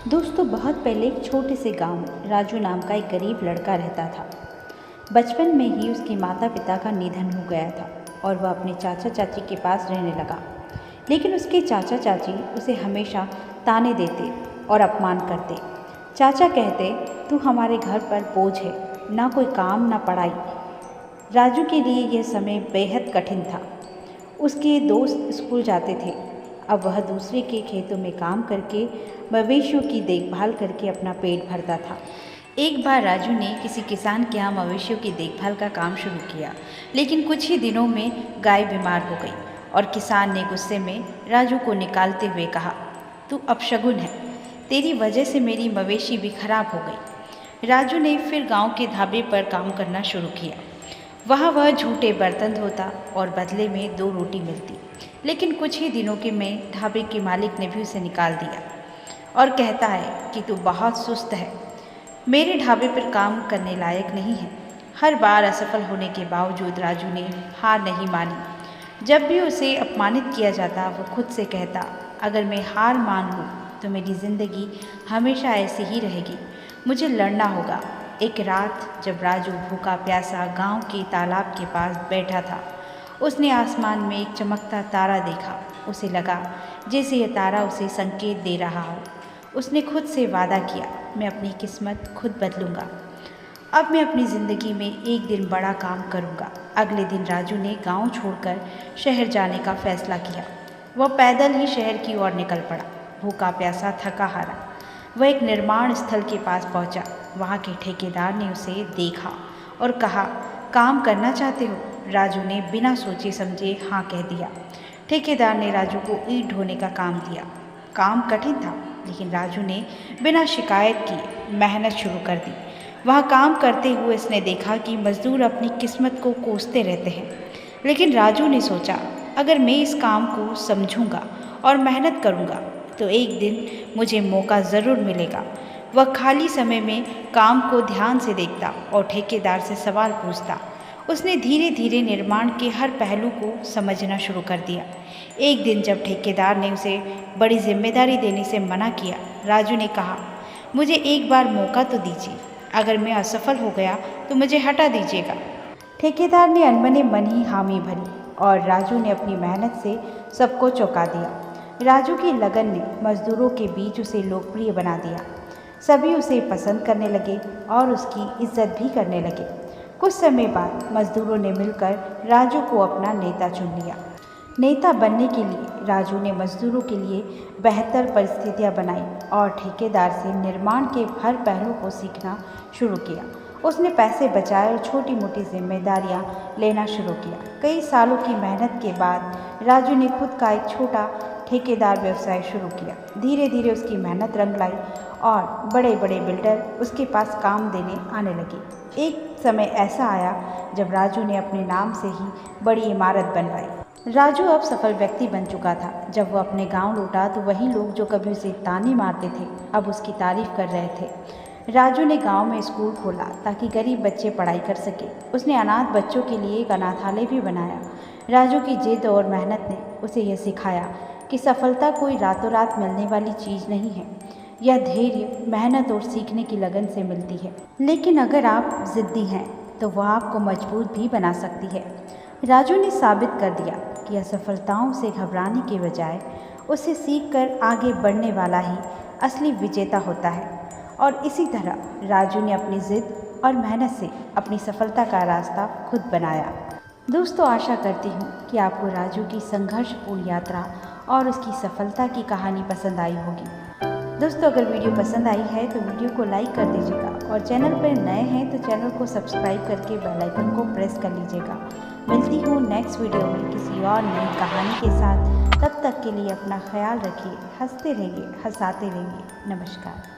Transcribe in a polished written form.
दोस्तों, बहुत पहले एक छोटे से गांव में राजू नाम का एक गरीब लड़का रहता था। बचपन में ही उसके माता पिता का निधन हो गया था और वह अपने चाचा चाची के पास रहने लगा। लेकिन उसके चाचा चाची उसे हमेशा ताने देते और अपमान करते। चाचा कहते, तू हमारे घर पर बोझ है, ना कोई काम ना पढ़ाई। राजू के लिए यह समय बेहद कठिन था। उसके दोस्त स्कूल जाते थे, अब वह दूसरे के खेतों में काम करके मवेशियों की देखभाल करके अपना पेट भरता था। एक बार राजू ने किसी किसान के यहाँ मवेशियों की देखभाल का काम शुरू किया, लेकिन कुछ ही दिनों में गाय बीमार हो गई और किसान ने गुस्से में राजू को निकालते हुए कहा, तू अपशगुन है, तेरी वजह से मेरी मवेशी भी खराब हो गई। राजू ने फिर गांव के ढाबे पर काम करना शुरू किया। वहाँ वह झूठे बर्तन धोता और बदले में 2 रोटी मिलती। लेकिन कुछ ही दिनों के में ढाबे के मालिक ने भी उसे निकाल दिया और कहता है कि तू बहुत सुस्त है, मेरे ढाबे पर काम करने लायक नहीं है। हर बार असफल होने के बावजूद राजू ने हार नहीं मानी। जब भी उसे अपमानित किया जाता वो खुद से कहता, अगर मैं हार मान लूँ तो मेरी ज़िंदगी हमेशा ऐसी ही रहेगी, मुझे लड़ना होगा। एक रात जब राजू भूखा प्यासा गांव के तालाब के पास बैठा था, उसने आसमान में एक चमकता तारा देखा। उसे लगा जैसे यह तारा उसे संकेत दे रहा हो। उसने खुद से वादा किया, मैं अपनी किस्मत खुद बदलूंगा। अब मैं अपनी ज़िंदगी में एक दिन बड़ा काम करूंगा। अगले दिन राजू ने गांव छोड़कर शहर जाने का फैसला किया। वह पैदल ही शहर की ओर निकल पड़ा, भूखा प्यासा थका हारा। वह एक निर्माण स्थल के पास पहुंचा। वहां के ठेकेदार ने उसे देखा और कहा, काम करना चाहते हो? राजू ने बिना सोचे समझे हाँ कह दिया। ठेकेदार ने राजू को ईंट ढोने का काम दिया। काम कठिन था, लेकिन राजू ने बिना शिकायत किए मेहनत शुरू कर दी। वहाँ काम करते हुए उसने देखा कि मजदूर अपनी किस्मत को कोसते रहते हैं। लेकिन राजू ने सोचा, अगर मैं इस काम को समझूंगा और मेहनत करूंगा तो एक दिन मुझे मौका ज़रूर मिलेगा। वह खाली समय में काम को ध्यान से देखता और ठेकेदार से सवाल पूछता। उसने धीरे धीरे निर्माण के हर पहलू को समझना शुरू कर दिया। एक दिन जब ठेकेदार ने उसे बड़ी जिम्मेदारी देने से मना किया, राजू ने कहा, मुझे एक बार मौका तो दीजिए, अगर मैं असफल हो गया तो मुझे हटा दीजिएगा। ठेकेदार ने अनमने मन ही हामी भरी और राजू ने अपनी मेहनत से सबको चौंका दिया। राजू की लगन ने मजदूरों के बीच उसे लोकप्रिय बना दिया। सभी उसे पसंद करने लगे और उसकी इज्जत भी करने लगे। कुछ समय बाद मजदूरों ने मिलकर राजू को अपना नेता चुन लिया। नेता बनने के लिए राजू ने मजदूरों के लिए बेहतर परिस्थितियां बनाई और ठेकेदार से निर्माण के हर पहलू को सीखना शुरू किया। उसने पैसे बचाए और छोटी मोटी जिम्मेदारियां लेना शुरू किया। कई सालों की मेहनत के बाद राजू ने खुद का एक छोटा ठेकेदार व्यवसाय शुरू किया। धीरे धीरे उसकी मेहनत रंग लाई और बड़े बड़े बिल्डर उसके पास काम देने आने लगे। एक समय ऐसा आया जब राजू ने अपने नाम से ही बड़ी इमारत बनवाई। राजू अब सफल व्यक्ति बन चुका था। जब वह अपने गांव लौटा तो वही लोग जो कभी उसे ताने मारते थे अब उसकी तारीफ कर रहे थे। राजू ने गांव में स्कूल खोला ताकि गरीब बच्चे पढ़ाई कर सके। उसने अनाथ बच्चों के लिए एक अनाथालय भी बनाया। राजू की जिद और मेहनत ने उसे यह सिखाया कि सफलता कोई रातों रात मिलने वाली चीज़ नहीं है। यह धैर्य, मेहनत और सीखने की लगन से मिलती है। लेकिन अगर आप जिद्दी हैं तो वह आपको मजबूत भी बना सकती है। राजू ने साबित कर दिया कि असफलताओं से घबराने के बजाय उसे सीखकर आगे बढ़ने वाला ही असली विजेता होता है। और इसी तरह राजू ने अपनी जिद और मेहनत से अपनी सफलता का रास्ता खुद बनाया। दोस्तों, आशा करती हूँ कि आपको राजू की संघर्षपूर्ण यात्रा और उसकी सफलता की कहानी पसंद आई होगी। दोस्तों, अगर वीडियो पसंद आई है तो वीडियो को लाइक कर दीजिएगा और चैनल पर नए हैं तो चैनल को सब्सक्राइब करके बेल आइकन को प्रेस कर लीजिएगा। मिलती हूँ नेक्स्ट वीडियो में किसी और नई कहानी के साथ। तब तक के लिए अपना ख्याल रखिए, हंसते रहिए, हंसाते रहिए। नमस्कार।